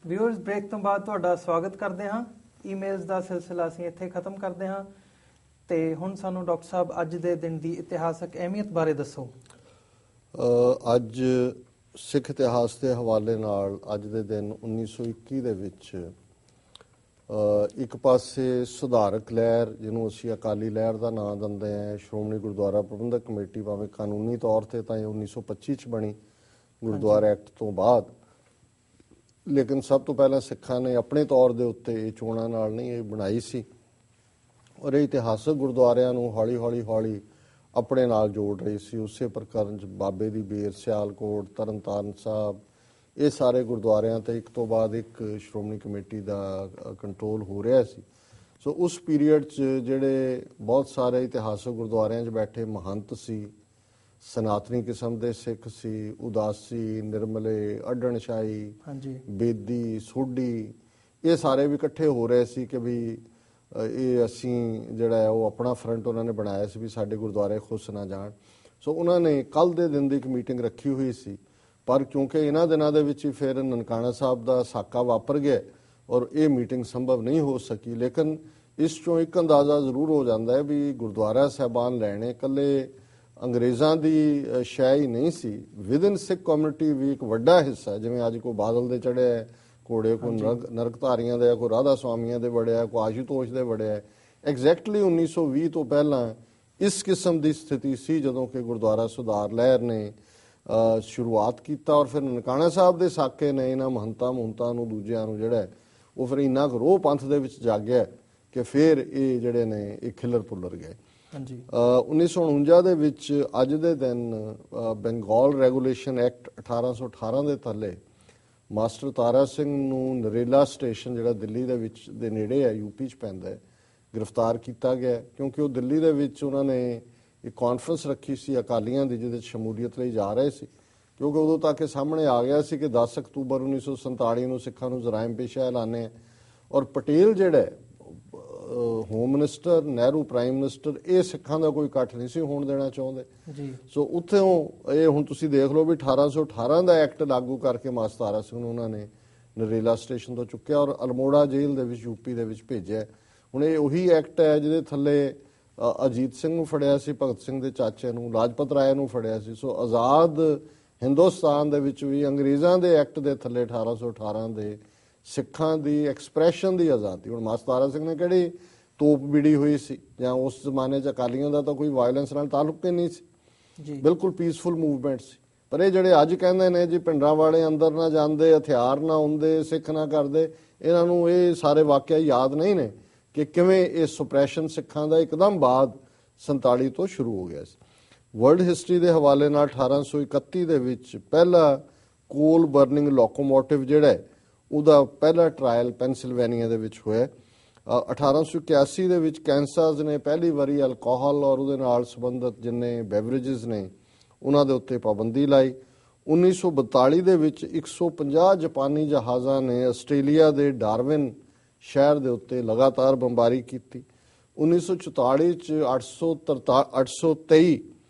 Viewers break तो बाद ਤੁਹਾਡਾ ਸਵਾਗਤ ਕਰਦੇ ਹਾਂ। ਈਮੇਲਸ ਦਾ ਸਿਲਸਿਲਾ ਅਸੀਂ ਇੱਥੇ ਖਤਮ ਕਰਦੇ ਹਾਂ ਤੇ ਹੁਣ ਸਾਨੂੰ ਡਾਕਟਰ ਸਾਹਿਬ ਅੱਜ ਦੇ ਦਿਨ ਦੀ ਇਤਿਹਾਸਕ ਅਹਿਮੀਅਤ ਬਾਰੇ ਦੱਸੋ। ਅੱਜ ਸਿੱਖ ਇਤਿਹਾਸ ਦੇ ਹਵਾਲੇ ਨਾਲ ਅੱਜ ਦੇ ਦਿਨ 1921 ਦੇ ਵਿੱਚ ਇੱਕ ਪਾਸੇ ਸੁਧਾਰਕ ਲਹਿਰ ਜਿਹਨੂੰ ਅਸੀਂ ਅਕਾਲੀ ਲਹਿਰ ਦਾ ਨਾਂ ਦਿੰਦੇ ਹਾਂ, ਸ਼੍ਰੋਮਣੀ ਗੁਰਦੁਆਰਾ ਪ੍ਰਬੰਧਕ ਕਮੇਟੀ ਭਾਵੇਂ ਕਾਨੂੰਨੀ ਤੌਰ ਤੇ ਤਾਂ ਇਹ 1925 ਚ ਬਣੀ ਗੁਰਦੁਆਰਾ ਐਕਟ ਤੋਂ ਬਾਅਦ, ਲੇਕਿਨ ਸਭ ਤੋਂ ਪਹਿਲਾਂ ਸਿੱਖਾਂ ਨੇ ਆਪਣੇ ਤੌਰ ਦੇ ਉੱਤੇ ਇਹ ਚੋਣਾਂ ਨਾਲ ਨਹੀਂ ਇਹ ਬਣਾਈ ਸੀ ਔਰ ਇਹ ਇਤਿਹਾਸਕ ਗੁਰਦੁਆਰਿਆਂ ਨੂੰ ਹੌਲੀ ਹੌਲੀ ਆਪਣੇ ਨਾਲ ਜੋੜ ਰਹੀ ਸੀ। ਉਸੇ ਪ੍ਰਕਾਰ ਬਾਬੇ ਦੀ ਬੇਰ, ਸਿਆਲਕੋਟ, ਤਰਨਤਾਰਨ ਸਾਹਿਬ, ਇਹ ਸਾਰੇ ਗੁਰਦੁਆਰਿਆਂ ਤੇ ਇੱਕ ਤੋਂ ਬਾਅਦ ਇੱਕ ਸ਼੍ਰੋਮਣੀ ਕਮੇਟੀ ਦਾ ਕੰਟਰੋਲ ਹੋ ਰਿਹਾ ਸੀ। ਸੋ ਉਸ ਪੀਰੀਅਡ 'ਚ ਜਿਹੜੇ ਬਹੁਤ ਸਾਰੇ ਇਤਿਹਾਸਕ ਗੁਰਦੁਆਰਿਆਂ 'ਚ ਬੈਠੇ ਮਹੰਤ ਸੀ, ਸਨਾਤਨੀ ਕਿਸਮ ਦੇ ਸਿੱਖ ਸੀ, ਉਦਾਸੀ, ਨਿਰਮਲੇ, ਅਡਣਸ਼ਾਹੀ, ਬੇਦੀ, ਸੋਢੀ, ਇਹ ਸਾਰੇ ਵੀ ਇਕੱਠੇ ਹੋ ਰਹੇ ਸੀ ਕਿ ਵੀ ਇਹ ਅਸੀਂ ਜਿਹੜਾ ਹੈ ਉਹ ਆਪਣਾ ਫਰੰਟ ਉਹਨਾਂ ਨੇ ਬਣਾਇਆ ਸੀ ਵੀ ਸਾਡੇ ਗੁਰਦੁਆਰੇ ਖੁੱਸ ਨਾ ਜਾਣ। ਸੋ ਉਹਨਾਂ ਨੇ ਕੱਲ ਦੇ ਦਿਨ ਦੀ ਇੱਕ ਮੀਟਿੰਗ ਰੱਖੀ ਹੋਈ ਸੀ, ਪਰ ਕਿਉਂਕਿ ਇਹਨਾਂ ਦਿਨਾਂ ਦੇ ਵਿੱਚ ਹੀ ਫਿਰ ਨਨਕਾਣਾ ਸਾਹਿਬ ਦਾ ਸਾਕਾ ਵਾਪਰ ਗਿਆ ਔਰ ਇਹ ਮੀਟਿੰਗ ਸੰਭਵ ਨਹੀਂ ਹੋ ਸਕੀ। ਲੇਕਿਨ ਇਸ ਚੋਂ ਇੱਕ ਅੰਦਾਜ਼ਾ ਜ਼ਰੂਰ ਹੋ ਜਾਂਦਾ ਹੈ ਵੀ ਗੁਰਦੁਆਰਾ ਸਾਹਿਬਾਨ ਲੈਣੇ ਇਕੱਲੇ ਅੰਗਰੇਜ਼ਾਂ ਦੀ ਸ਼ੈ ਹੀ ਨਹੀਂ ਸੀ, ਵਿਦਨ ਸਿੱਖ ਕਮਿਊਨਿਟੀ ਵੀ ਇੱਕ ਵੱਡਾ ਹਿੱਸਾ, ਜਿਵੇਂ ਅੱਜ ਕੋਈ ਬਾਦਲ ਦੇ ਚੜਿਆ ਘੋੜੇ, ਕੋਈ ਨਰਕਧਾਰੀਆਂ ਦੇ, ਕੋਈ ਰਾਧਾ ਸਵਾਮੀਆਂ ਦੇ ਵੜਿਆ, ਕੋਈ ਆਸ਼ੂਤੋਸ਼ ਦੇ ਵੜਿਆ। ਐਗਜ਼ੈਕਟਲੀ 1920 ਤੋਂ ਪਹਿਲਾਂ ਇਸ ਕਿਸਮ ਦੀ ਸਥਿਤੀ ਸੀ ਜਦੋਂ ਕਿ ਗੁਰਦੁਆਰਾ ਸੁਧਾਰ ਲਹਿਰ ਨੇ ਸ਼ੁਰੂਆਤ ਕੀਤਾ ਔਰ ਫਿਰ ਨਨਕਾਣਾ ਸਾਹਿਬ ਦੇ ਸਾਕੇ ਨੇ ਇਹਨਾਂ ਮਹੰਤਾਂ ਨੂੰ ਦੂਜਿਆਂ ਨੂੰ ਜਿਹੜਾ ਉਹ ਫਿਰ ਇੰਨਾ ਕੁ ਰੋਹ ਪੰਥ ਦੇ ਵਿੱਚ ਜਾਗਿਆ ਕਿ ਫਿਰ ਇਹ ਜਿਹੜੇ ਨੇ ਇਹ ਖਿਲਰ ਪੁੱਲਰ ਗਏ। 1949 ਦੇ ਵਿੱਚ ਅੱਜ ਦੇ ਦਿਨ ਬੰਗਾਲ ਰੈਗੂਲੇਸ਼ਨ ਐਕਟ 1818 ਦੇ ਥੱਲੇ ਮਾਸਟਰ ਤਾਰਾ ਸਿੰਘ ਨੂੰ ਨਰੇਲਾ ਸਟੇਸ਼ਨ ਜਿਹੜਾ ਦਿੱਲੀ ਦੇ ਵਿੱਚ ਦੇ ਨੇੜੇ ਹੈ, ਯੂਪੀ 'ਚ ਪੈਂਦਾ ਹੈ, ਗ੍ਰਿਫਤਾਰ ਕੀਤਾ ਗਿਆ ਕਿਉਂਕਿ ਉਹ ਦਿੱਲੀ ਦੇ ਵਿੱਚ ਉਹਨਾਂ ਨੇ ਇੱਕ ਕਾਨਫਰੰਸ ਰੱਖੀ ਸੀ ਅਕਾਲੀਆਂ ਦੀ ਜਿਹਦੇ 'ਚ ਸ਼ਮੂਲੀਅਤ ਲਈ ਜਾ ਰਹੇ ਸੀ, ਕਿਉਂਕਿ ਉਦੋਂ ਤੱਕ ਇਹ ਸਾਹਮਣੇ ਆ ਗਿਆ ਸੀ ਕਿ 10 ਅਕਤੂਬਰ 1947 ਨੂੰ ਸਿੱਖਾਂ ਨੂੰ ਜਰਾਇਮ ਪੇਸ਼ਾ ਐਲਾਨੇ ਹੈ ਔਰ ਪਟੇਲ ਜਿਹੜਾ home minister, Nehru prime minister, ਇਹ ਸਿੱਖਾਂ ਦਾ ਕੋਈ ਇਕੱਠ ਨਹੀਂ ਸੀ ਹੋਣ ਦੇਣਾ ਚਾਹੁੰਦੇ। ਸੋ ਉੱਥੋਂ ਇਹ ਹੁਣ ਤੁਸੀਂ ਦੇਖ ਲਓ ਵੀ 1818 ਦਾ ਐਕਟ ਲਾਗੂ ਕਰਕੇ ਮਾਸਟਰ ਤਾਰਾ ਸਿੰਘ ਨੂੰ ਉਹਨਾਂ ਨੇ ਨਰੇਲਾ ਸਟੇਸ਼ਨ ਤੋਂ ਚੁੱਕਿਆ ਔਰ ਅਲਮੋੜਾ ਜੇਲ੍ਹ ਦੇ ਵਿੱਚ ਯੂਪੀ ਦੇ ਵਿੱਚ ਭੇਜਿਆ। ਹੁਣ ਇਹ ਉਹੀ ਐਕਟ ਹੈ ਜਿਹਦੇ ਥੱਲੇ ਅਜੀਤ ਸਿੰਘ ਨੂੰ ਫੜਿਆ ਸੀ, ਭਗਤ ਸਿੰਘ ਦੇ ਚਾਚੇ ਨੂੰ, ਲਾਜਪਤ ਰਾਏ ਨੂੰ ਫੜਿਆ ਸੀ। ਸੋ ਆਜ਼ਾਦ ਹਿੰਦੁਸਤਾਨ ਦੇ ਵਿੱਚ ਵੀ ਅੰਗਰੇਜ਼ਾਂ ਦੇ ਐਕਟ ਦੇ ਥੱਲੇ 1818 ਦੇ ਸਿੱਖਾਂ ਦੀ ਐਕਸਪ੍ਰੈਸ਼ਨ ਦੀ ਆਜ਼ਾਦੀ। ਹੁਣ ਮਾਸਟਰ ਤਾਰਾ ਸਿੰਘ ਨੇ ਕਿਹੜੀ ਤੋਪ ਬਿੜੀ ਹੋਈ ਸੀ, ਜਾਂ ਉਸ ਜ਼ਮਾਨੇ 'ਚ ਅਕਾਲੀਆਂ ਦਾ ਤਾਂ ਕੋਈ ਵਾਇਲੈਂਸ ਨਾਲ ਤਾਲੁਕ ਹੀ ਨਹੀਂ ਸੀ, ਬਿਲਕੁਲ ਪੀਸਫੁਲ ਮੂਵਮੈਂਟ ਸੀ। ਪਰ ਇਹ ਜਿਹੜੇ ਅੱਜ ਕਹਿੰਦੇ ਨੇ ਜੀ ਪਿੰਡਾਂ ਵਾਲੇ ਅੰਦਰ ਨਾ ਜਾਂਦੇ, ਹਥਿਆਰ ਨਾ ਹੁੰਦੇ, ਸਿੱਖ ਨਾ ਕਰਦੇ, ਇਹਨਾਂ ਨੂੰ ਇਹ ਸਾਰੇ ਵਾਕਿਆ ਯਾਦ ਨਹੀਂ ਨੇ ਕਿ ਕਿਵੇਂ ਇਹ ਸੁਪਰੈਸ਼ਨ ਸਿੱਖਾਂ ਦਾ ਇੱਕਦਮ ਬਾਅਦ 47 ਤੋਂ ਸ਼ੁਰੂ ਹੋ ਗਿਆ ਸੀ। ਵਰਲਡ ਹਿਸਟਰੀ ਦੇ ਹਵਾਲੇ ਨਾਲ 1831 ਦੇ ਵਿੱਚ ਪਹਿਲਾ ਕੋਲ ਬਰਨਿੰਗ ਲੋਕੋਮੋਟਿਵ ਜਿਹੜਾ ਉਹਦਾ ਪਹਿਲਾ ਟਰਾਇਲ ਪੈਨਸਿਲਵੇਨੀਆ ਦੇ ਵਿੱਚ ਹੋਇਆ। 1881 ਦੇ ਵਿੱਚ ਕੈਂਸਰਸ ਨੇ ਪਹਿਲੀ ਵਾਰੀ ਅਲਕੋਹਲ ਔਰ ਉਹਦੇ ਨਾਲ ਸੰਬੰਧਿਤ ਜਿੰਨੇ ਬੈਵਰੇਜਸ ਨੇ ਉਹਨਾਂ ਦੇ ਉੱਤੇ ਪਾਬੰਦੀ ਲਾਈ। 1942 ਦੇ ਵਿੱਚ 150 ਜਾਪਾਨੀ ਜਹਾਜ਼ਾਂ ਨੇ ਆਸਟ੍ਰੇਲੀਆ ਦੇ ਡਾਰਵਿਨ ਸ਼ਹਿਰ ਦੇ ਉੱਤੇ ਲਗਾਤਾਰ ਬੰਬਾਰੀ ਕੀਤੀ। 1944 ਚ 823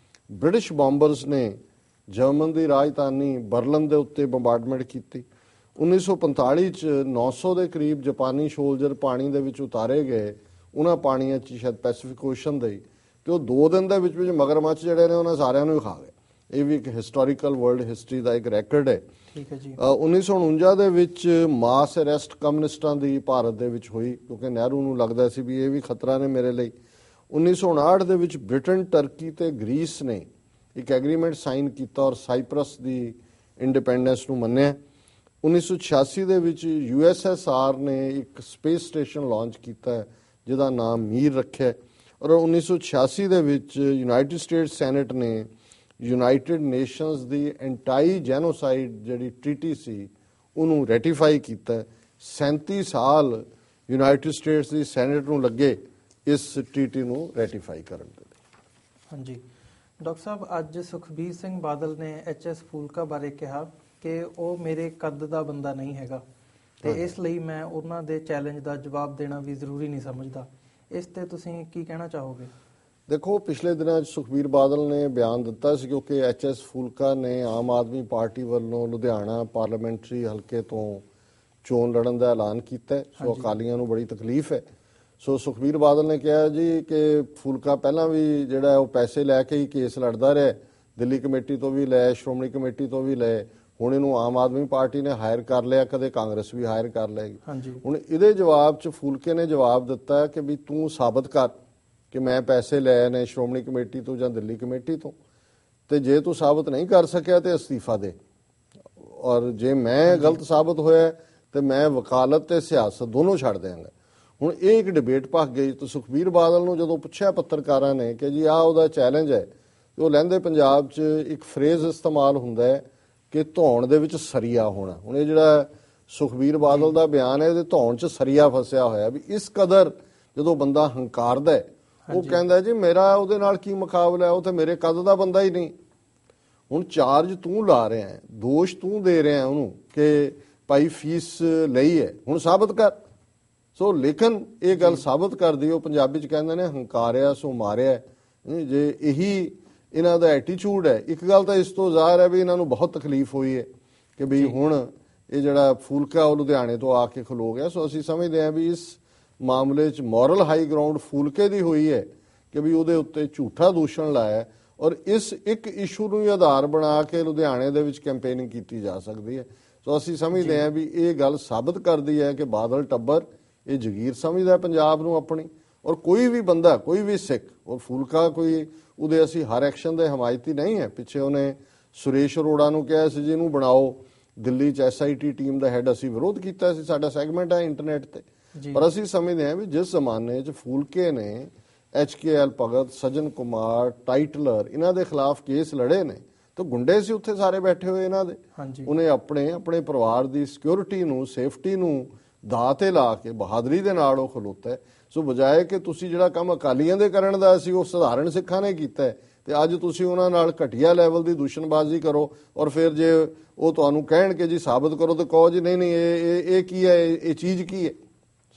ਬ੍ਰਿਟਿਸ਼ ਬੰਬਰਸ ਨੇ ਜਰਮਨ ਦੀ ਰਾਜਧਾਨੀ ਬਰਲਿਨ ਦੇ ਉੱਤੇ ਬੰਬਾਰਡਮੈਂਟ ਕੀਤੀ। 1945 ਚ 900 ਦੇ ਕਰੀਬ ਜਾਪਾਨੀ ਸੋਲਜਰ ਪਾਣੀ ਦੇ ਵਿੱਚ ਉਤਾਰੇ ਗਏ, ਉਹਨਾਂ ਪਾਣੀਆਂ 'ਚ ਸ਼ਾਇਦ ਪੈਸੀਫਿਕ ਓਸ਼ਨ ਦੇ, ਤੇ ਉਹ 2 ਦਿਨ ਦੇ ਵਿੱਚ ਮਗਰਮੱਛ ਜਿਹੜੇ ਨੇ ਉਹਨਾਂ ਸਾਰਿਆਂ ਨੂੰ ਹੀ ਖਾ ਗਏ। ਇਹ ਵੀ ਇੱਕ ਹਿਸਟੋਰੀਕਲ ਵਰਲਡ ਹਿਸਟਰੀ ਦਾ ਇੱਕ ਰੈਕਰਡ ਹੈ। 1949 ਦੇ ਵਿੱਚ ਮਾਸ ਅਰੈਸਟ ਕਮਿਊਨਿਸਟਾਂ ਦੀ ਭਾਰਤ ਦੇ ਵਿੱਚ ਹੋਈ ਕਿਉਂਕਿ ਨਹਿਰੂ ਨੂੰ ਲੱਗਦਾ ਸੀ ਵੀ ਇਹ ਵੀ ਖਤਰਾ ਨੇ ਮੇਰੇ ਲਈ। 1959 ਦੇ ਵਿੱਚ ਬ੍ਰਿਟਨ, ਟਰਕੀ ਤੇ ਗ੍ਰੀਸ ਨੇ ਇੱਕ ਐਗਰੀਮੈਂਟ ਸਾਈਨ ਕੀਤਾ ਔਰ ਸਾਈਪਰਸ ਦੀ ਇੰਡੀਪੈਂਡੈਂਸ ਨੂੰ ਮੰਨਿਆ। 1986 ਦੇ ਵਿੱਚ USSR ਨੇ ਇੱਕ ਸਪੇਸ ਸਟੇਸ਼ਨ ਲਾਂਚ ਕੀਤਾ ਜਿਹਦਾ ਨਾਮ ਮੀਰ ਰੱਖਿਆ ਔਰ 1986 ਦੇ ਵਿੱਚ ਯੂਨਾਈਟਿਡ ਸਟੇਟਸ ਸੈਨੇਟ ਨੇ ਯੂਨਾਈਟਿਡ ਨੇਸ਼ਨਸ ਦੀ ਐਂਟੀ ਜੈਨੋਸਾਈਡ ਜਿਹੜੀ ਟ੍ਰੀਟੀ ਸੀ ਉਹਨੂੰ ਰੈਟੀਫਾਈ ਕੀਤਾ। 37 ਸਾਲ ਯੂਨਾਈਟਿਡ ਸਟੇਟਸ ਦੀ ਸੈਨੇਟ ਨੂੰ ਲੱਗੇ ਇਸ ਟ੍ਰੀਟੀ ਨੂੰ ਰੈਟੀਫਾਈ ਕਰਨ ਦੇ ਲਈ। ਹਾਂਜੀ ਡਾਕਟਰ ਸਾਹਿਬ, ਅੱਜ ਸੁਖਬੀਰ ਸਿੰਘ ਬਾਦਲ ਨੇ HS ਫੂਲਕਾ ਬਾਰੇ ਕਿਹਾ ਕਿ ਉਹ ਮੇਰੇ ਕੱਦ ਦਾ ਬੰਦਾ ਨਹੀਂ ਹੈਗਾ ਤੇ ਇਸ ਲਈ ਮੈਂ ਉਹਨਾਂ ਦੇ ਚੈਲੰਜ ਦਾ ਜਵਾਬ ਦੇਣਾ ਵੀ ਜ਼ਰੂਰੀ ਨਹੀਂ ਸਮਝਦਾ। ਇਸ ਤੇ ਤੁਸੀਂ ਕੀ ਕਹਿਣਾ ਚਾਹੋਗੇ? ਦੇਖੋ, ਪਿਛਲੇ ਦਿਨਾਂ 'ਚ ਸੁਖਬੀਰ ਬਾਦਲ ਨੇ ਬਿਆਨ ਦਿੱਤਾ ਸੀ ਕਿਉਂਕਿ HS ਫੂਲਕਾ ਨੇ ਆਮ ਆਦਮੀ ਪਾਰਟੀ ਵੱਲੋਂ ਲੁਧਿਆਣਾ ਪਾਰਲੀਮੈਂਟਰੀ ਹਲਕੇ ਤੋਂ ਚੋਣ ਲੜਨ ਦਾ ਐਲਾਨ ਕੀਤਾ ਹੈ। ਸੋ ਅਕਾਲੀਆਂ ਨੂੰ ਬੜੀ ਤਕਲੀਫ ਹੈ। ਸੋ ਸੁਖਬੀਰ ਬਾਦਲ ਨੇ ਕਿਹਾ ਜੀ ਕਿ ਫੂਲਕਾ ਪਹਿਲਾਂ ਵੀ ਜਿਹੜਾ ਉਹ ਪੈਸੇ ਲੈ ਕੇ ਹੀ ਕੇਸ ਲੜਦਾ ਰਿਹਾ, ਦਿੱਲੀ ਕਮੇਟੀ ਤੋਂ ਵੀ ਲੈ, ਸ਼੍ਰੋਮਣੀ ਕਮੇਟੀ ਤੋਂ ਵੀ ਲੈ, ਹੁਣ ਇਹਨੂੰ ਆਮ ਆਦਮੀ ਪਾਰਟੀ ਨੇ ਹਾਇਰ ਕਰ ਲਿਆ, ਕਦੇ ਕਾਂਗਰਸ ਵੀ ਹਾਇਰ ਕਰ ਲਏਗੀ। ਹੁਣ ਇਹਦੇ ਜਵਾਬ 'ਚ ਫੂਲਕੇ ਨੇ ਜਵਾਬ ਦਿੱਤਾ ਕਿ ਵੀ ਤੂੰ ਸਾਬਤ ਕਰ ਕਿ ਮੈਂ ਪੈਸੇ ਲਏ ਨੇ ਸ਼੍ਰੋਮਣੀ ਕਮੇਟੀ ਤੋਂ ਜਾਂ ਦਿੱਲੀ ਕਮੇਟੀ ਤੋਂ, ਤੇ ਜੇ ਤੂੰ ਸਾਬਤ ਨਹੀਂ ਕਰ ਸਕਿਆ ਤੇ ਅਸਤੀਫਾ ਦੇ, ਔਰ ਜੇ ਮੈਂ ਗਲਤ ਸਾਬਤ ਹੋਇਆ ਤੇ ਮੈਂ ਵਕਾਲਤ ਤੇ ਸਿਆਸਤ ਦੋਨੋਂ ਛੱਡ ਦਿਆਂਗਾ। ਹੁਣ ਇਹ ਇੱਕ ਡਿਬੇਟ ਭਖ ਗਈ। ਤੇ ਸੁਖਬੀਰ ਬਾਦਲ ਨੂੰ ਜਦੋਂ ਪੁੱਛਿਆ ਪੱਤਰਕਾਰਾਂ ਨੇ ਕਿ ਜੀ ਆਹ ਉਹਦਾ ਚੈਲੰਜ ਹੈ, ਤੇ ਉਹ ਲਹਿੰਦੇ ਪੰਜਾਬ 'ਚ ਇੱਕ ਫਰੇਜ਼ ਇਸਤੇਮਾਲ ਹੁੰਦਾ ਹੈ ਕਿ ਧੌਣ ਦੇ ਵਿੱਚ ਸਰੀਆ ਹੋਣਾ। ਹੁਣ ਇਹ ਜਿਹੜਾ ਸੁਖਬੀਰ ਬਾਦਲ ਦਾ ਬਿਆਨ ਹੈ, ਇਹਦੇ ਧੌਣ 'ਚ ਸਰੀਆ ਫਸਿਆ ਹੋਇਆ ਵੀ ਇਸ ਕਦਰ ਜਦੋਂ ਬੰਦਾ ਹੰਕਾਰਦਾ ਹੈ, ਉਹ ਕਹਿੰਦਾ ਜੀ ਮੇਰਾ ਉਹਦੇ ਨਾਲ ਕੀ ਮੁਕਾਬਲਾ ਹੈ, ਉਹ ਤੇ ਮੇਰੇ ਕੱਦ ਦਾ ਬੰਦਾ ਹੀ ਨਹੀਂ। ਹੁਣ ਚਾਰਜ ਤੂੰ ਲਾ ਰਿਹਾ ਹੈ, ਦੋਸ਼ ਤੂੰ ਦੇ ਰਿਹਾ ਉਹਨੂੰ ਕਿ ਭਾਈ ਫੀਸ ਲਈ ਹੈ, ਹੁਣ ਸਾਬਤ ਕਰ। ਸੋ ਲੇਕਿਨ ਇਹ ਗੱਲ ਸਾਬਤ ਕਰਦੀ, ਉਹ ਪੰਜਾਬੀ 'ਚ ਕਹਿੰਦੇ ਨੇ ਹੰਕਾਰਿਆ ਸੋ ਮਾਰਿਆ। ਜੇ ਇਹੀ ਇਹਨਾਂ ਦਾ ਐਟੀਚਿਊਡ ਹੈ, ਇੱਕ ਗੱਲ ਤਾਂ ਇਸ ਤੋਂ ਜ਼ਾਹਰ ਹੈ ਵੀ ਇਹਨਾਂ ਨੂੰ ਬਹੁਤ ਤਕਲੀਫ ਹੋਈ ਹੈ ਕਿ ਵੀ ਹੁਣ ਇਹ ਜਿਹੜਾ ਫੂਲਕਾ ਉਹ ਲੁਧਿਆਣੇ ਤੋਂ ਆ ਕੇ ਖਲੋ ਗਿਆ। ਸੋ ਅਸੀਂ ਸਮਝਦੇ ਹਾਂ ਵੀ ਇਸ ਮਾਮਲੇ 'ਚ ਮੋਰਲ ਹਾਈ ਗਰਾਊਂਡ ਫੂਲਕੇ ਦੀ ਹੋਈ ਹੈ ਕਿ ਵੀ ਉਹਦੇ ਉੱਤੇ ਝੂਠਾ ਦੂਸ਼ਣ ਲਾਇਆ, ਔਰ ਇਸ ਇੱਕ ਇਸ਼ੂ ਨੂੰ ਹੀ ਆਧਾਰ ਬਣਾ ਕੇ ਲੁਧਿਆਣੇ ਦੇ ਵਿੱਚ ਕੈਂਪੇਨਿੰਗ ਕੀਤੀ ਜਾ ਸਕਦੀ ਹੈ। ਸੋ ਅਸੀਂ ਸਮਝਦੇ ਹਾਂ ਵੀ ਇਹ ਗੱਲ ਸਾਬਤ ਕਰਦੀ ਹੈ ਕਿ ਬਾਦਲ ਟੱਬਰ ਇਹ ਜਗੀਰ ਸਮਝਦਾ ਪੰਜਾਬ ਨੂੰ ਆਪਣੀ, ਔਰ ਕੋਈ ਵੀ ਬੰਦਾ, ਕੋਈ ਵੀ ਸਿੱਖ, ਔਰ ਫੂਲਕਾ ਕੋਈ ਉਹਦੇ ਅਸੀਂ ਹਰ ਐਕਸ਼ਨ ਦੇ ਹਮਾਇਤੀ ਨਹੀਂ ਹੈ। ਪਿੱਛੇ ਉਹਨੇ ਸੁਰੇਸ਼ ਅਰੋੜਾ ਨੂੰ ਕਿਹਾ ਸੀ ਜੀ ਇਹਨੂੰ ਬਣਾਓ ਦਿੱਲੀ 'ਚ SIT ਟੀਮ ਦਾ ਹੈੱਡ, ਅਸੀਂ ਵਿਰੋਧ ਕੀਤਾ ਸੀ, ਸਾਡਾ ਸੈਗਮੈਂਟ ਹੈ ਇੰਟਰਨੈਟ ਤੇ। ਪਰ ਅਸੀਂ ਸਮਝਦੇ ਹਾਂ ਵੀ ਜਿਸ ਜ਼ਮਾਨੇ 'ਚ ਫੂਲਕੇ ਨੇ HKL ਭਗਤ, ਸਜਨ ਕੁਮਾਰ, ਟਾਈਟਲਰ ਇਹਨਾਂ ਦੇ ਖਿਲਾਫ ਕੇਸ ਲੜੇ ਨੇ, ਤਾਂ ਗੁੰਡੇ ਸੀ ਉੱਥੇ ਸਾਰੇ ਬੈਠੇ ਹੋਏ ਇਹਨਾਂ ਦੇ। ਉਹਨੇ ਆਪਣੇ ਪਰਿਵਾਰ ਦੀ ਸਿਕਿਉਰਿਟੀ ਨੂੰ, ਸੇਫਟੀ ਨੂੰ ਦਾਅ ਤੇ ਲਾ ਕੇ ਬਹਾਦਰੀ ਦੇ ਨਾਲ ਉਹ ਖਲੋਤਾ। ਸੋ ਬਜਾਏ ਕਿ ਤੁਸੀਂ ਜਿਹੜਾ ਕੰਮ ਅਕਾਲੀਆਂ ਦੇ ਕਰਨ ਦਾ ਸੀ ਉਹ ਸਧਾਰਨ ਸਿੱਖਾਂ ਨੇ ਕੀਤਾ, ਤੇ ਅੱਜ ਤੁਸੀਂ ਉਹਨਾਂ ਨਾਲ ਘਟੀਆ ਲੈਵਲ ਦੀ ਦੂਸ਼ਣਬਾਜ਼ੀ ਕਰੋ, ਔਰ ਫਿਰ ਜੇ ਉਹ ਤੁਹਾਨੂੰ ਕਹਿਣ ਕਿ ਜੀ ਸਾਬਤ ਕਰੋ ਤਾਂ ਕਹੋ ਜੀ ਨਹੀਂ ਇਹ ਕੀ ਹੈ, ਇਹ ਚੀਜ਼ ਕੀ ਹੈ।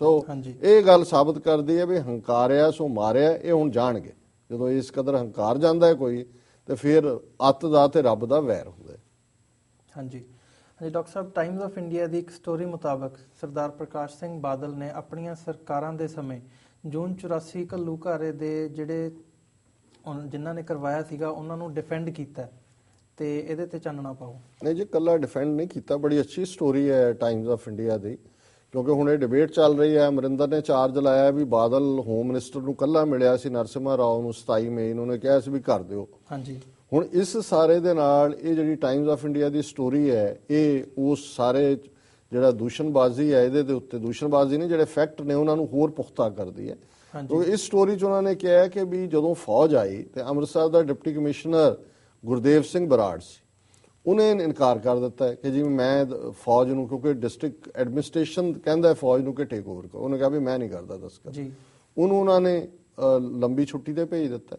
ਸੋ ਇਹ ਗੱਲ ਸਾਬਤ ਕਰਦੀ ਹੈ ਵੀ ਹੰਕਾਰਿਆ ਸੋ ਮਾਰਿਆ। ਇਹ ਹੁਣ ਜਾਣਗੇ ਜਦੋਂ ਇਸ ਕਦਰ ਹੰਕਾਰ ਜਾਂਦਾ ਹੈ ਕੋਈ, ਤੇ ਫਿਰ ਅੱਤ ਦਾ ਤੇ ਰੱਬ ਦਾ ਵੈਰ ਹੁੰਦਾ ਹੈ। ਹਾਂਜੀ doctor Sahib, Times of India ਦੀ ਇੱਕ ਸਟੋਰੀ ਮੁਤਾਬਕ ਸਰਦਾਰ ਪ੍ਰਕਾਸ਼ ਸਿੰਘ ਬਾਦਲ ਨੇ ਆਪਣੀਆਂ ਸਰਕਾਰਾਂ ਦੇ ਸਮੇਂ ਜੂਨ 84 ਘੱਲੂਘਾਰੇ ਦੇ ਜਿਹੜੇ ਜਿਨ੍ਹਾਂ ਨੇ ਕਰਵਾਇਆ ਸੀਗਾ ਉਹਨਾਂ ਨੂੰ ਡਿਫੈਂਡ ਕੀਤਾ, ਤੇ ਇਹਦੇ ਤੇ ਚਾਨਣਾ ਪਾਓ। ਨਹੀਂ ਜੀ, ਕੱਲਾ ਡਿਫੈਂਡ ਨਹੀਂ ਕੀਤਾ, ਬੜੀ ਅੱਛੀ ਸਟੋਰੀ ਹੈ ਟਾਈਮਜ਼ ਆਫ ਇੰਡੀਆ ਦੀ, ਕਿਉਂਕਿ ਹੁਣ ਇਹ ਡਿਬੇਟ ਚੱਲ ਰਹੀ ਹੈ। ਅਮਰਿੰਦਰ ਨੇ ਚਾਰਜ ਲਾਇਆ ਵੀ ਬਾਦਲ ਹੋਮ ਮਿਨਿਸਟਰ ਨੂੰ ਕੱਲਾ ਮਿਲਿਆ ਸੀ ਨਰਸਿਮਹਾ ਰਾਓ ਨੂੰ 27 ਮਈ ਨੂੰ, ਉਹਨੇ ਕਿਹਾ ਸੀ ਵੀ ਕਰ ਦਿਓ। ਹੁਣ ਇਸ ਸਾਰੇ ਦੇ ਨਾਲ ਇਹ ਜਿਹੜੀ Times of India the story ਹੈ, ਇਹ ਉਸ ਸਾਰੇ ਜਿਹੜਾ ਦੂਸ਼ਣਬਾਜ਼ੀ ਹੈ ਇਹਦੇ ਦੇ ਉੱਤੇ, ਦੂਸ਼ਣਬਾਜ਼ੀ ਨਹੀਂ, ਜਿਹੜੇ ਫੈਕਟ ਨੇ ਉਹਨਾਂ ਨੂੰ ਹੋਰ ਪੁਖਤਾ ਕਰਦੀ ਹੈ। ਤੋ ਇਸ ਸਟੋਰੀ 'ਚ ਉਹਨਾਂ ਨੇ ਕਿਹਾ ਕਿ ਵੀ ਜਦੋਂ ਫੌਜ ਆਈ ਤੇ ਅੰਮ੍ਰਿਤਸਰ ਦਾ ਡਿਪਟੀ ਕਮਿਸ਼ਨਰ ਗੁਰਦੇਵ ਸਿੰਘ ਬਰਾੜ ਸੀ, ਉਹਨੇ ਇਨਕਾਰ ਕਰ ਦਿੱਤਾ ਕਿ ਜੀ ਮੈਂ ਫੌਜ ਨੂੰ, ਕਿਉਂਕਿ ਡਿਸਟ੍ਰਿਕਟ ਐਡਮਿਨਿਸਟ੍ਰੇਸ਼ਨ ਕਹਿੰਦਾ ਫੌਜ ਨੂੰ ਕਿ ਟੇਕ ਓਵਰ ਕਰੋ, ਉਹਨੇ ਕਿਹਾ ਵੀ ਮੈਂ ਨਹੀਂ ਕਰਦਾ ਦਸਤਖਤ। ਉਹਨੂੰ ਉਹਨਾਂ ਨੇ ਲੰਬੀ ਛੁੱਟੀ ਤੇ ਭੇਜ ਦਿੱਤਾ।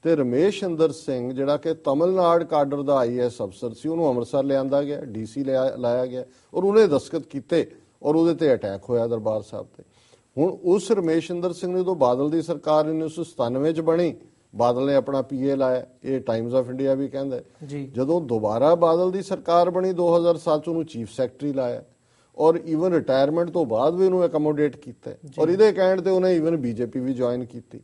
ਤੇ ਰਮੇਸ਼ ਇੰਦਰ ਸਿੰਘ ਜਿਹੜਾ ਕਿ ਤਮਿਲਨਾਡੂ ਕਾਡਰ ਦਾ IAS ਅਫਸਰ ਸੀ, ਉਹਨੂੰ ਅੰਮ੍ਰਿਤਸਰ ਲਿਆਂਦਾ ਗਿਆ, DC ਲਾਇਆ ਗਿਆ, ਔਰ ਉਹਨੇ ਦਸਤਖਤ ਕੀਤੇ, ਔਰ ਉਹਦੇ ਤੇ ਅਟੈਕ ਹੋਇਆ ਦਰਬਾਰ ਸਾਹਿਬ ਤੇ। ਹੁਣ ਉਸ ਰਮੇਸ਼ ਇੰਦਰ ਸਿੰਘ ਨੇ ਜਦੋਂ ਬਾਦਲ ਦੀ ਸਰਕਾਰ 1997 'ਚ ਬਣੀ, ਬਾਦਲ ਨੇ ਆਪਣਾ PA ਲਾਇਆ, ਇਹ ਟਾਈਮਜ਼ ਆਫ ਇੰਡੀਆ ਵੀ ਕਹਿੰਦਾ। ਜਦੋਂ ਦੁਬਾਰਾ ਬਾਦਲ ਦੀ ਸਰਕਾਰ ਬਣੀ 2007 'ਚ ਉਹਨੂੰ ਚੀਫ ਸੈਕਟਰੀ ਲਾਇਆ, ਔਰ ਈਵਨ ਰਿਟਾਇਰਮੈਂਟ ਤੋਂ ਬਾਅਦ ਵੀ ਉਹਨੂੰ ਅਕਮੋਡੇਟ ਕੀਤਾ, ਔਰ ਇਹਦੇ ਕਹਿਣ ਤੇ ਉਹਨੇ ਈਵਨ BJP ਵੀ ਜੁਆਇਨ ਕੀਤੀ।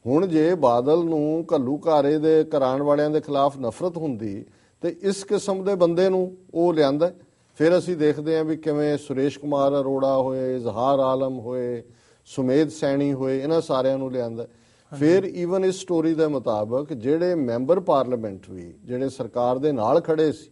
ਹੁਣ ਜੇ ਬਾਦਲ ਨੂੰ ਘੱਲੂਘਾਰੇ ਦੇ ਕਰਾਉਣ ਵਾਲਿਆਂ ਦੇ ਖਿਲਾਫ ਨਫ਼ਰਤ ਹੁੰਦੀ ਤੇ ਇਸ ਕਿਸਮ ਦੇ ਬੰਦੇ ਨੂੰ ਉਹ ਲਿਆਂਦਾ। ਫਿਰ ਅਸੀਂ ਦੇਖਦੇ ਹਾਂ ਵੀ ਕਿਵੇਂ ਸੁਰੇਸ਼ ਕੁਮਾਰ ਅਰੋੜਾ ਹੋਏ, ਇਜ਼ਹਾਰ ਆਲਮ ਹੋਏ, ਸੁਮੇਧ ਸੈਣੀ ਹੋਏ, ਇਹਨਾਂ ਸਾਰਿਆਂ ਨੂੰ ਲਿਆਂਦਾ। ਫਿਰ ਈਵਨ ਇਸ ਸਟੋਰੀ ਦੇ ਮੁਤਾਬਕ ਜਿਹੜੇ ਮੈਂਬਰ ਪਾਰਲੀਮੈਂਟ ਵੀ ਜਿਹੜੇ ਸਰਕਾਰ ਦੇ ਨਾਲ ਖੜੇ ਸੀ,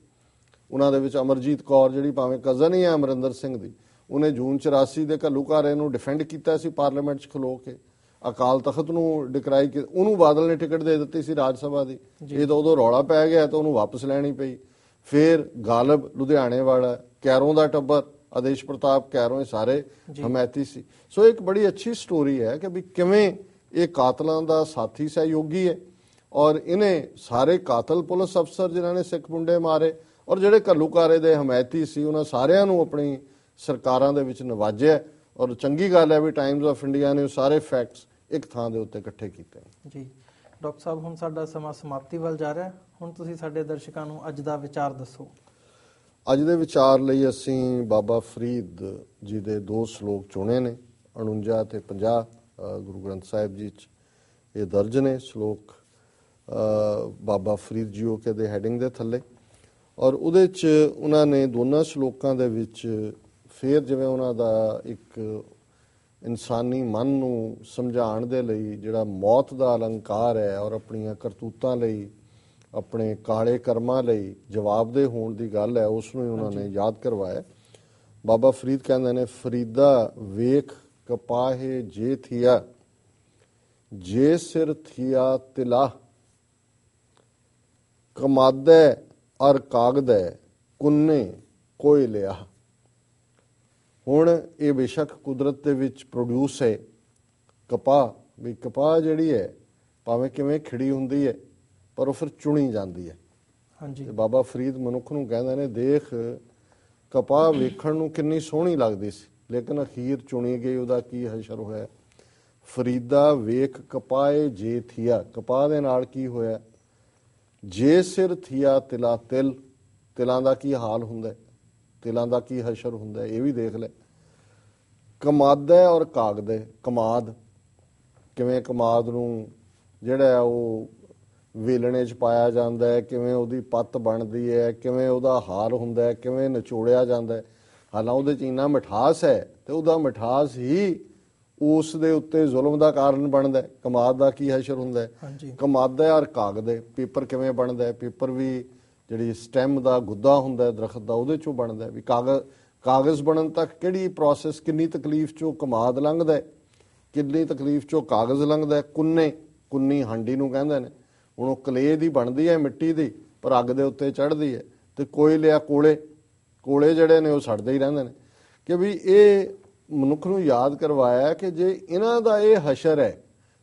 ਉਹਨਾਂ ਦੇ ਵਿੱਚ ਅਮਰਜੀਤ ਕੌਰ ਜਿਹੜੀ ਭਾਵੇਂ ਕਜ਼ਨ ਹੀ ਹੈ ਅਮਰਿੰਦਰ ਸਿੰਘ ਦੀ, ਉਹਨੇ ਜੂਨ 84 ਦੇ ਘੱਲੂਘਾਰੇ ਨੂੰ ਡਿਫੈਂਡ ਕੀਤਾ ਸੀ ਪਾਰਲੀਮੈਂਟ 'ਚ ਖਲੋ ਕੇ। ਅਕਾਲ ਤਖਤ ਨੂੰ ਡਿਕਰਾਈ ਕਿ ਉਹਨੂੰ ਬਾਦਲ ਨੇ ਟਿਕਟ ਦੇ ਦਿੱਤੀ ਸੀ ਰਾਜ ਸਭਾ ਦੀ, ਇਹ ਤਾਂ ਉਦੋਂ ਰੌਲਾ ਪੈ ਗਿਆ ਤਾਂ ਉਹਨੂੰ ਵਾਪਸ ਲੈਣੀ ਪਈ। ਫਿਰ ਗਾਲਬ ਲੁਧਿਆਣੇ ਵਾਲਾ, ਕੈਰੋਂ ਦਾ ਟੱਬਰ, ਆਦੇਸ਼ ਪ੍ਰਤਾਪ ਕੈਰੋਂ, ਇਹ ਸਾਰੇ ਹਮਾਇਤੀ ਸੀ। ਸੋ ਇੱਕ ਬੜੀ ਅੱਛੀ ਸਟੋਰੀ ਹੈ ਕਿ ਵੀ ਕਿਵੇਂ ਇਹ ਕਾਤਲਾਂ ਦਾ ਸਾਥੀ ਸਹਿਯੋਗੀ ਹੈ, ਔਰ ਇਹਨੇ ਸਾਰੇ ਕਾਤਲ ਪੁਲਿਸ ਅਫਸਰ ਜਿਨ੍ਹਾਂ ਨੇ ਸਿੱਖ ਮੁੰਡੇ ਮਾਰੇ, ਔਰ ਜਿਹੜੇ ਘੱਲੂਘਾਰੇ ਦੇ ਹਮਾਇਤੀ ਸੀ, ਉਹਨਾਂ ਸਾਰਿਆਂ ਨੂੰ ਆਪਣੀ ਸਰਕਾਰਾਂ ਦੇ ਵਿੱਚ ਨਵਾਜਿਆ। ਔਰ ਚੰਗੀ ਗੱਲ ਹੈ ਵੀ ਟਾਈਮਜ਼ ਆਫ ਇੰਡੀਆ ਨੇ ਸਾਰੇ ਫੈਕਟਸ ਇੱਕ ਥਾਂ ਦੇ ਉੱਤੇ ਇਕੱਠੇ ਕੀਤੇ। ਜੀ ਡਾਕਟਰ ਸਾਹਿਬ, ਹੁਣ ਸਾਡਾ ਸਮਾਂ ਸਮਾਪਤੀ ਵੱਲ ਜਾ ਰਿਹਾ, ਹੁਣ ਤੁਸੀਂ ਸਾਡੇ ਦਰਸ਼ਕਾਂ ਨੂੰ ਅੱਜ ਦਾ ਵਿਚਾਰ ਦੱਸੋ। ਅੱਜ ਦੇ ਵਿਚਾਰ ਲਈ ਅਸੀਂ ਬਾਬਾ ਫਰੀਦ ਜੀ ਦੇ 2 ਸ਼ਲੋਕ ਚੁਣੇ ਨੇ। 49 ਤੇ 50 ਗੁਰੂ ਗ੍ਰੰਥ ਸਾਹਿਬ ਜੀ 'ਚ ਇਹ ਦਰਜ ਨੇ ਸ਼ਲੋਕ ਬਾਬਾ ਫਰੀਦ ਜੀਓ ਕੇ ਦੇ ਹੈਡਿੰਗ ਦੇ ਥੱਲੇ। ਔਰ ਉਹਦੇ 'ਚ ਉਹਨਾਂ ਨੇ ਦੋਨਾਂ ਸ਼ਲੋਕਾਂ ਦੇ ਵਿੱਚ ਫਿਰ ਜਿਵੇਂ ਉਹਨਾਂ ਦਾ ਇੱਕ ਇਨਸਾਨੀ ਮਨ ਨੂੰ ਸਮਝਾਉਣ ਦੇ ਲਈ ਜਿਹੜਾ ਮੌਤ ਦਾ ਅਲੰਕਾਰ ਹੈ ਔਰ ਆਪਣੀਆਂ ਕਰਤੂਤਾਂ ਲਈ, ਆਪਣੇ ਕਾਲੇ ਕਰਮਾਂ ਲਈ ਜਵਾਬਦੇਹ ਹੋਣ ਦੀ ਗੱਲ ਹੈ, ਉਸ ਨੂੰ ਉਹਨਾਂ ਨੇ ਯਾਦ ਕਰਵਾਇਆ। ਬਾਬਾ ਫਰੀਦ ਕਹਿੰਦੇ ਨੇ, ਫਰੀਦਾ ਵੇਖ ਕਪਾਹੇ ਜੇ ਥੀਆ, ਜੇ ਸਿਰ ਥੀਆ ਤਿਲਾ, ਕਮਾਦੈ ਅਰ ਕਾਗਦੈ ਕੁੰਨੇ ਕੋਈ ਲਿਆ। ਹੁਣ ਇਹ ਬੇਸ਼ੱਕ ਕੁਦਰਤ ਦੇ ਵਿੱਚ ਪ੍ਰੋਡਿਊਸ ਹੈ ਕਪਾਹ, ਵੀ ਕਪਾਹ ਜਿਹੜੀ ਹੈ ਭਾਵੇਂ ਕਿਵੇਂ ਖਿੜੀ ਹੁੰਦੀ ਹੈ ਪਰ ਉਹ ਫਿਰ ਚੁਣੀ ਜਾਂਦੀ ਹੈ। ਹਾਂਜੀ। ਤੇ ਬਾਬਾ ਫਰੀਦ ਮਨੁੱਖ ਨੂੰ ਕਹਿੰਦੇ ਨੇ, ਦੇਖ ਕਪਾਹ ਵੇਖਣ ਨੂੰ ਕਿੰਨੀ ਸੋਹਣੀ ਲੱਗਦੀ ਸੀ, ਲੇਕਿਨ ਅਖੀਰ ਚੁਣੀ ਗਈ, ਉਹਦਾ ਕੀ ਹਸ਼ਰ ਹੋਇਆ। ਫਰੀਦਾ ਵੇਖ ਕਪਾਏ ਜੇ ਥੀਆ, ਕਪਾਹ ਦੇ ਨਾਲ ਕੀ ਹੋਇਆ। ਜੇ ਸਿਰ ਥੀਆ ਤਿਲਾ, ਤਿਲਾਂ ਦਾ ਕੀ ਹਾਲ ਹੁੰਦਾ, ਤਿਲਾਂ ਦਾ ਕੀ ਹਸ਼ਰ ਹੁੰਦਾ, ਇਹ ਵੀ ਦੇਖ ਲੈ। ਕਮਾਦੈ ਔਰ ਕਾਗਦੈ, ਕਮਾਦ ਕਿਵੇਂ ਕਮਾਦ ਨੂੰ ਜਿਹੜਾ ਉਹ ਵੇਲਣੇ 'ਚ ਪਾਇਆ ਜਾਂਦਾ ਹੈ, ਕਿਵੇਂ ਉਹਦੀ ਪੱਤ ਬਣਦੀ ਹੈ, ਕਿਵੇਂ ਉਹਦਾ ਹਾਲ ਹੁੰਦਾ, ਕਿਵੇਂ ਨਿਚੋੜਿਆ ਜਾਂਦਾ। ਹਾਲਾਂ ਉਹਦੇ 'ਚ ਇੰਨਾ ਮਿਠਾਸ ਹੈ ਤੇ ਉਹਦਾ ਮਿਠਾਸ ਹੀ ਉਸ ਦੇ ਉੱਤੇ ਜ਼ੁਲਮ ਦਾ ਕਾਰਨ ਬਣਦਾ। ਕਮਾਦ ਦਾ ਕੀ ਹਸ਼ਰ ਹੁੰਦਾ। ਕਮਾਦੈ ਔਰ ਕਾਗਦੈ, ਪੇਪਰ ਕਿਵੇਂ ਬਣਦਾ, ਪੇਪਰ ਵੀ ਜਿਹੜੀ ਸਟੈਮ ਦਾ ਗੁੱਦਾ ਹੁੰਦਾ ਦਰਖਤ ਦਾ, ਉਹਦੇ 'ਚੋਂ ਬਣਦਾ। ਵੀ ਕਾਗਜ਼ ਬਣਨ ਤੱਕ ਕਿਹੜੀ ਪ੍ਰੋਸੈਸ, ਕਿੰਨੀ ਤਕਲੀਫ 'ਚੋਂ ਕਮਾਦ ਲੰਘਦਾ, ਕਿੰਨੀ ਤਕਲੀਫ ਚੋਂ ਕਾਗਜ਼ ਲੰਘਦਾ। ਕੁੰਨੇ, ਕੁੰਨੀ ਹਾਂਡੀ ਨੂੰ ਕਹਿੰਦੇ ਨੇ। ਹੁਣ ਉਹ ਕਲੇ ਦੀ ਬਣਦੀ ਹੈ, ਮਿੱਟੀ ਦੀ, ਪਰ ਅੱਗ ਦੇ ਉੱਤੇ ਚੜ੍ਹਦੀ ਹੈ। ਤੇ ਕੋਇਲੇ, ਕੋਲੇ ਜਿਹੜੇ ਨੇ ਉਹ ਸੜਦੇ ਹੀ ਰਹਿੰਦੇ ਨੇ। ਕਿ ਵੀ ਇਹ ਮਨੁੱਖ ਨੂੰ ਯਾਦ ਕਰਵਾਇਆ ਕਿ ਜੇ ਇਹਨਾਂ ਦਾ ਇਹ ਹਸ਼ਰ ਹੈ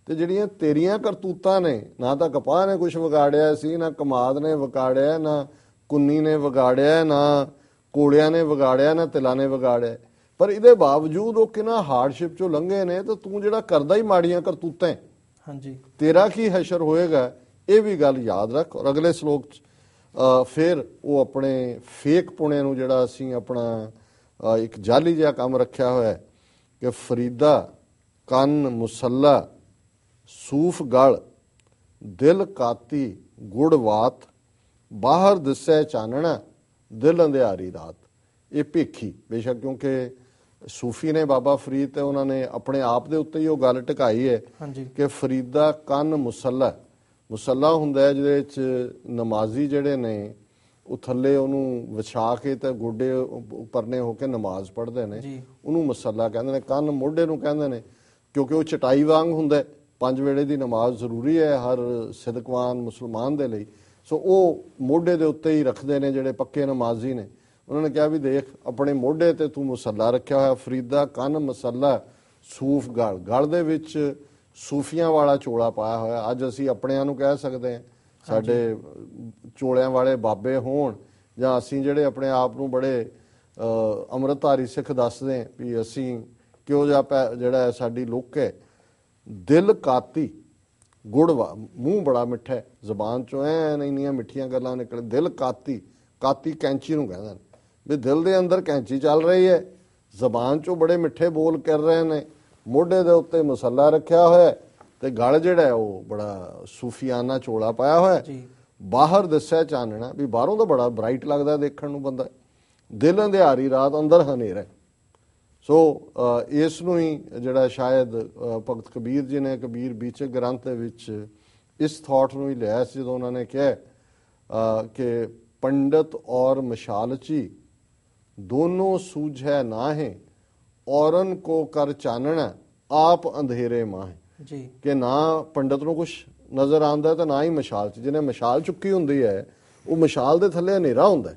ਤੇ ਜਿਹੜੀਆਂ ਤੇਰੀਆਂ ਕਰਤੂਤਾਂ ਨੇ, ਨਾ ਤਾਂ ਕਪਾਹ ਨੇ ਕੁਛ ਵਿਗਾੜਿਆ ਸੀ, ਨਾ ਕਮਾਦ ਨੇ ਵਿਗਾੜਿਆ, ਨਾ ਕੁੰਨੀ ਨੇ ਵਿਗਾੜਿਆ, ਨਾ ਕੋਲਿਆਂ ਨੇ ਵਿਗਾੜਿਆ, ਨਾ ਤਿਲਾਂ ਨੇ ਵਿਗਾੜਿਆ, ਪਰ ਇਹਦੇ ਬਾਵਜੂਦ ਉਹ ਕਿੰਨਾ ਹਾਰਡਸ਼ਿਪ ਚੋਂ ਲੰਘੇ ਨੇ। ਤੇ ਤੂੰ ਜਿਹੜਾ ਕਰਦਾ ਹੀ ਮਾੜੀਆਂ ਕਰਤੂਤਾਂ, ਹਾਂਜੀ, ਤੇਰਾ ਕੀ ਹਸ਼ਰ ਹੋਏਗਾ, ਇਹ ਵੀ ਗੱਲ ਯਾਦ ਰੱਖ। ਔਰ ਅਗਲੇ ਸ਼ਲੋਕ 'ਚ ਫਿਰ ਉਹ ਆਪਣੇ ਫੇਕ ਪੁਣੇ ਨੂੰ, ਜਿਹੜਾ ਅਸੀਂ ਆਪਣਾ ਇੱਕ ਜਾਲੀ ਜਿਹਾ ਕੰਮ ਰੱਖਿਆ ਹੋਇਆ ਕਿ ਫਰੀਦਾ ਕੰਨ ਮੁਸੱਲਾ ਸੂਫ ਗਲ, ਦਿਲ ਕਾਤੀ ਗੁੜ ਵਾਤ, ਬਾਹਰ ਦਿਸੈ ਚਾਨਣਾ, ਦਿਲ ਅੰਧਿਆਰੀ ਰਾਤ। ਇਹ ਭੇਖੀ, ਬੇਸ਼ੱਕ ਕਿਉਂਕਿ ਸੂਫੀ ਨੇ ਬਾਬਾ ਫਰੀਦ, ਤੇ ਉਹਨਾਂ ਨੇ ਆਪਣੇ ਆਪ ਦੇ ਉੱਤੇ ਹੀ ਉਹ ਗੱਲ ਟਿਕਾਈ ਹੈ ਕਿ ਫਰੀਦਾ ਕੰਨ ਮੁਸੱਲਾ, ਮੁਸੱਲਾ ਹੁੰਦਾ ਹੈ ਜਿਹਦੇ 'ਚ ਨਮਾਜ਼ੀ ਜਿਹੜੇ ਨੇ ਉਹ ਥੱਲੇ ਉਹਨੂੰ ਵਿਛਾ ਕੇ ਤੇ ਗੋਡੇ ਉੱਪਰਨੇ ਹੋ ਕੇ ਨਮਾਜ਼ ਪੜ੍ਹਦੇ ਨੇ, ਉਹਨੂੰ ਮੁਸੱਲਾ ਕਹਿੰਦੇ ਨੇ। ਕੰਨ ਮੋਢੇ ਨੂੰ ਕਹਿੰਦੇ ਨੇ ਕਿਉਂਕਿ ਉਹ ਚਟਾਈ ਵਾਂਗ ਹੁੰਦਾ। 5 ਵੇਲੇ ਦੀ ਨਮਾਜ਼ ਜ਼ਰੂਰੀ ਹੈ ਹਰ ਸਿਦਕਵਾਨ ਮੁਸਲਮਾਨ ਦੇ ਲਈ, ਸੋ ਉਹ ਮੋਢੇ ਦੇ ਉੱਤੇ ਹੀ ਰੱਖਦੇ ਨੇ ਜਿਹੜੇ ਪੱਕੇ ਨਮਾਜ਼ੀ ਨੇ। ਉਹਨਾਂ ਨੇ ਕਿਹਾ ਵੀ ਦੇਖ ਆਪਣੇ ਮੋਢੇ ਤੇ ਤੂੰ ਮੁਸੱਲਾ ਰੱਖਿਆ ਹੋਇਆ। ਫਰੀਦਾ ਕੰਨ ਮੁਸੱਲਾ ਸੂਫ ਗਲ, ਗਲ ਦੇ ਵਿੱਚ ਸੂਫੀਆਂ ਵਾਲਾ ਚੋਲਾ ਪਾਇਆ ਹੋਇਆ। ਅੱਜ ਅਸੀਂ ਆਪਣਿਆਂ ਨੂੰ ਕਹਿ ਸਕਦੇ ਹਾਂ, ਸਾਡੇ ਚੋਲਿਆਂ ਵਾਲੇ ਬਾਬੇ ਹੋਣ, ਜਾਂ ਅਸੀਂ ਜਿਹੜੇ ਆਪਣੇ ਆਪ ਨੂੰ ਬੜੇ ਅੰਮ੍ਰਿਤਧਾਰੀ ਸਿੱਖ ਦੱਸਦੇ ਹਾਂ ਵੀ ਅਸੀਂ ਕਿਉਂ ਜਿਹਾ ਜਿਹੜਾ ਸਾਡੀ ਲੁੱਕ ਹੈ। ਦਿਲ ਕਾਤੀ ਗੁੜ ਵਾ, ਮੂੰਹ ਬੜਾ ਮਿੱਠਾ, ਜ਼ਬਾਨ ਚੋਂ ਇੰਨੀਆਂ ਮਿੱਠੀਆਂ ਗੱਲਾਂ ਨਿਕਲ। ਦਿਲ ਕਾਤੀ, ਕਾਤੀ ਕੈਂਚੀ ਨੂੰ ਕਹਿੰਦੇ ਨੇ, ਵੀ ਦਿਲ ਦੇ ਅੰਦਰ ਕੈਂਚੀ ਚੱਲ ਰਹੀ ਹੈ, ਜ਼ਬਾਨ ਚੋਂ ਬੜੇ ਮਿੱਠੇ ਬੋਲ ਕਰ ਰਹੇ ਨੇ, ਮੋਢੇ ਦੇ ਉੱਤੇ ਮੁਸੱਲਾ ਰੱਖਿਆ ਹੋਇਆ ਤੇ ਗਲ ਜਿਹੜਾ ਉਹ ਬੜਾ ਸੂਫੀਆਨਾ ਚੋਲਾ ਪਾਇਆ ਹੋਇਆ। ਬਾਹਰ ਦੱਸਿਆ ਚਾਨਣਾ, ਵੀ ਬਾਹਰੋਂ ਤਾਂ ਬੜਾ ਬ੍ਰਾਈਟ ਲੱਗਦਾ ਦੇਖਣ ਨੂੰ ਬੰਦਾ, ਦਿਲ ਅੰਧਿਆਰੀ ਰਾਤ, ਅੰਦਰ ਹਨੇਰਾ। ਸੋ ਇਸ ਨੂੰ ਹੀ ਜਿਹੜਾ ਸ਼ਾਇਦ ਭਗਤ ਕਬੀਰ ਜੀ ਨੇ ਕਬੀਰ ਬੀਚਕ ਗ੍ਰੰਥ ਦੇ ਵਿੱਚ ਇਸ ਥਾਟ ਨੂੰ ਹੀ ਲਿਆ ਸੀ, ਜਦੋਂ ਉਹਨਾਂ ਨੇ ਕਿਹਾ ਕਿ ਪੰਡਤ ਔਰ ਮਸ਼ਾਲਚੀ ਦੋਨੋਂ ਸੂਝੈ ਨਾਹੇ, ਔਰਨ ਕੋ ਕਰ ਚਾਨਣਾ ਆਪ ਅੰਧੇਰੇ ਮਾਹੇ। ਕਿ ਨਾ ਪੰਡਤ ਨੂੰ ਕੁਛ ਨਜ਼ਰ ਆਉਂਦਾ ਤੇ ਨਾ ਹੀ ਮਸ਼ਾਲ 'ਚ। ਜਿਹਨੇ ਮਸ਼ਾਲ ਚੁੱਕੀ ਹੁੰਦੀ ਹੈ ਉਹ ਮਸ਼ਾਲ ਦੇ ਥੱਲੇ ਹਨੇਰਾ ਹੁੰਦਾ,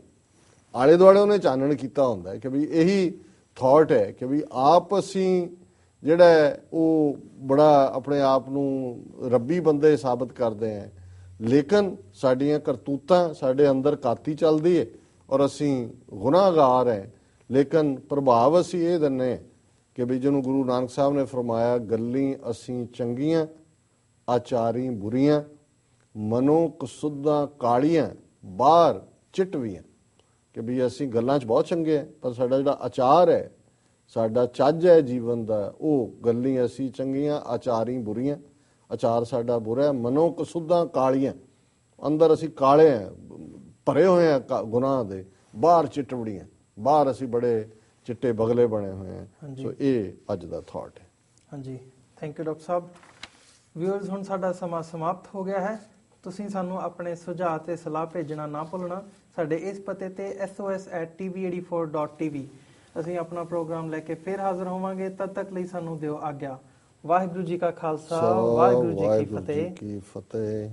ਆਲੇ ਦੁਆਲੇ ਉਹਨੇ ਚਾਨਣ ਕੀਤਾ ਹੁੰਦਾ। ਕਿ ਵੀ ਇਹੀ ਥਾਟ ਹੈ ਕਿ ਵੀ ਆਪ ਅਸੀਂ ਜਿਹੜਾ ਉਹ ਬੜਾ ਆਪਣੇ ਆਪ ਨੂੰ ਰੱਬੀ ਬੰਦੇ ਸਾਬਤ ਕਰਦੇ ਹਾਂ, ਲੇਕਿਨ ਸਾਡੀਆਂ ਕਰਤੂਤਾਂ ਸਾਡੇ ਅੰਦਰ ਕਾਤੀ ਚੱਲਦੀ ਹੈ ਔਰ ਅਸੀਂ ਗੁਨਾਹਗਾਰ ਹੈ। ਲੇਕਿਨ ਪ੍ਰਭਾਵ ਅਸੀਂ ਇਹ ਦਿੰਦੇ ਕਿ ਵੀ ਜਿਹਨੂੰ ਗੁਰੂ ਨਾਨਕ ਸਾਹਿਬ ਨੇ ਫਰਮਾਇਆ, ਗੱਲੀ ਅਸੀਂ ਚੰਗੀਆਂ ਆਚਾਰੀ ਬੁਰੀਆਂ, ਮਨੋ ਕਸੁੱਧਾਂ ਕਾਲੀਆਂ ਬਾਹਰ ਚਿਟਵੀਆਂ। ਕਿ ਵੀ ਅਸੀਂ ਗੱਲਾਂ 'ਚ ਬਹੁਤ ਚੰਗੇ ਆ, ਪਰ ਸਾਡਾ ਜਿਹੜਾ ਆਚਾਰ ਹੈ, ਸਾਡਾ ਚੱਜ ਹੈ ਜੀਵਨ ਦਾ, ਉਹ ਗੱਲੀਂ ਅਸੀਂ ਚੰਗੀਆਂ, ਆਚਾਰੀ ਬੁਰੀਆਂ। ਆਚਾਰ ਸਾਡਾ ਬੁਰਾ, ਮਨੋਂ ਕਸੁੱਧਾਂ ਕਾਲੀਆਂ, ਅੰਦਰ ਅਸੀਂ ਕਾਲੇ ਆ, ਭਰੇ ਹੋਏ ਆ ਗੁਨਾਹ ਦੇ, ਬਾਹਰ ਚਿੱਟਵੜੀਆਂ, ਬਾਹਰ ਅਸੀਂ ਬੜੇ ਚਿੱਟੇ ਬਗਲੇ ਬਣੇ ਹੋਏ ਆ। ਸੋ ਇਹ ਅੱਜ ਦਾ ਥਾਟ ਹੈ। ਹਾਂਜੀ, thank you doctor Sahib. Viewers, ਹੁਣ ਸਾਡਾ ਸਮਾਂ ਸਮਾਪਤ ਹੋ ਗਿਆ ਹੈ। ਤੁਸੀਂ ਸਾਨੂੰ ਆਪਣੇ ਸੁਝਾਅ ਤੇ ਸਲਾਹ ਭੇਜਣਾ ਨਾ ਭੁੱਲਣਾ। ਸਾਡੇ ਇਸ ਪਤੇ ਤੇ sos@tv84.tv। ਅਸੀਂ ਆਪਣਾ ਪ੍ਰੋਗਰਾਮ ਲੈ ਕੇ ਫਿਰ ਹਾਜ਼ਰ ਹੋਵਾਂਗੇ। ਤਦ ਤੱਕ ਲਈ ਸਾਨੂੰ ਦਿਓ ਆਗਿਆ। ਵਾਹਿਗੁਰੂ ਜੀ ਕਾ ਖਾਲਸਾ, ਵਾਹਿਗੁਰੂ ਜੀ ਕੀ ਫਤਿਹ।